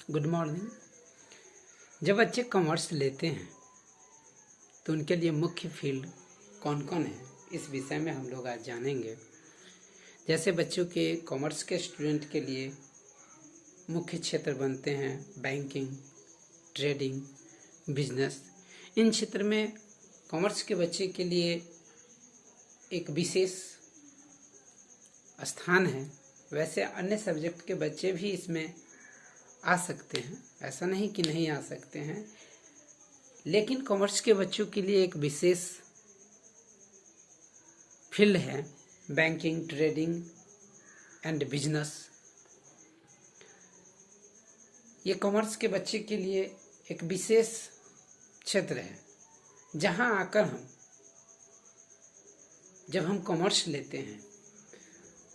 Good morning. जब बच्चे commerce लेते हैं तो उनके लिए मुख्य फील्ड कौन कौन है, इस विषय में हम लोग आज जानेंगे। जैसे बच्चों के कॉमर्स के स्टूडेंट के लिए मुख्य क्षेत्र बनते हैं बैंकिंग, ट्रेडिंग, बिजनेस। इन क्षेत्र में कॉमर्स के बच्चे के लिए एक विशेष स्थान है। वैसे अन्य सब्जेक्ट के बच्चे भी इसमें आ सकते हैं, ऐसा नहीं कि नहीं आ सकते हैं, लेकिन कॉमर्स के बच्चों के लिए एक विशेष फील्ड है बैंकिंग, ट्रेडिंग एंड बिजनेस। ये कॉमर्स के बच्चे के लिए एक विशेष क्षेत्र है जहां आकर जब हम कॉमर्स लेते हैं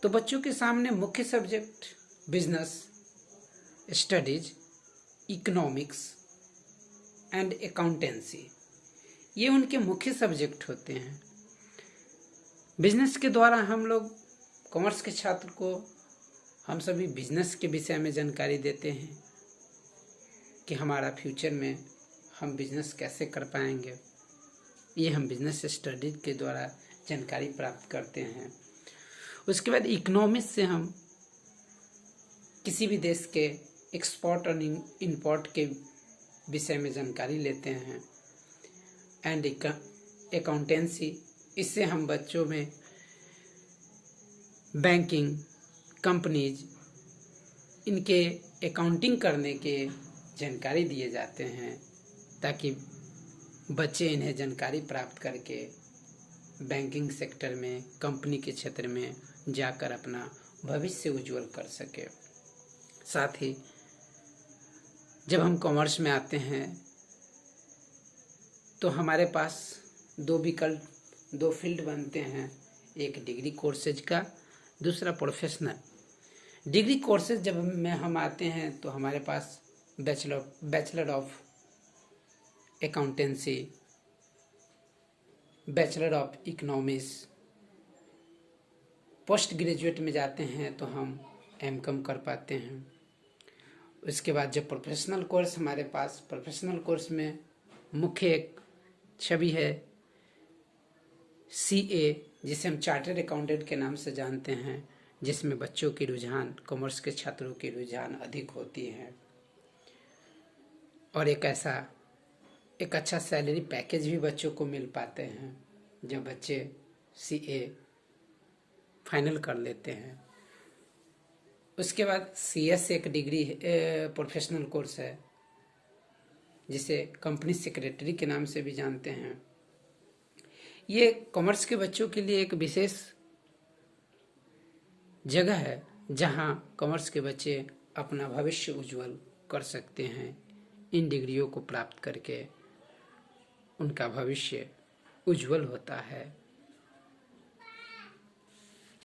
तो बच्चों के सामने मुख्य subject business studies, economics and accountancy, ये उनके मुख्य सब्जेक्ट होते हैं। बिजनेस के द्वारा हम लोग कॉमर्स के छात्र को हम सभी बिजनेस के विषय में जानकारी देते हैं कि हमारा फ्यूचर में हम बिजनेस कैसे कर पाएंगे। ये हम बिजनेस स्टडीज के द्वारा जानकारी प्राप्त करते हैं। उसके बाद इकोनॉमिक्स से हम किसी भी देश के एक्सपोर्ट और इंपोर्ट के विषय में जानकारी लेते हैं। एंड अकाउंटेंसी, इससे हम बच्चों में बैंकिंग, कंपनीज, इनके अकाउंटिंग करने के जानकारी दिए जाते हैं ताकि बच्चे इन्हें जानकारी प्राप्त करके बैंकिंग सेक्टर में, कंपनी के क्षेत्र में जाकर अपना भविष्य उज्जवल कर सके। साथ ही जब हम कॉमर्स में आते हैं तो हमारे पास दो विकल्प, दो फील्ड बनते हैं। एक डिग्री कोर्सेज का, दूसरा प्रोफेशनल। डिग्री कोर्सेज जब में हम आते हैं तो हमारे पास bachelor of accountancy, bachelor of economics. Post graduate में जाते हैं तो हम एमकॉम कर पाते हैं। उसके बाद जब प्रोफेशनल कोर्स हमारे पास, प्रोफेशनल कोर्स में मुख्य एक छवि है CA, जिसे हम चार्टर्ड अकाउंटेंट के नाम से जानते हैं, जिसमें बच्चों की रुझान, कॉमर्स के छात्रों की रुझान अधिक होती है और एक अच्छा सैलरी पैकेज भी बच्चों को मिल पाते हैं जब बच्चे CA फाइनल कर लेते हैं। उसके बाद CS एक डिग्री प्रोफेशनल कोर्स है जिसे कंपनी सेक्रेटरी के नाम से भी जानते हैं। ये कॉमर्स के बच्चों के लिए एक विशेष जगह है जहां कॉमर्स के बच्चे अपना भविष्य उज्जवल कर सकते हैं। इन डिग्रियों को प्राप्त करके उनका भविष्य उज्जवल होता है।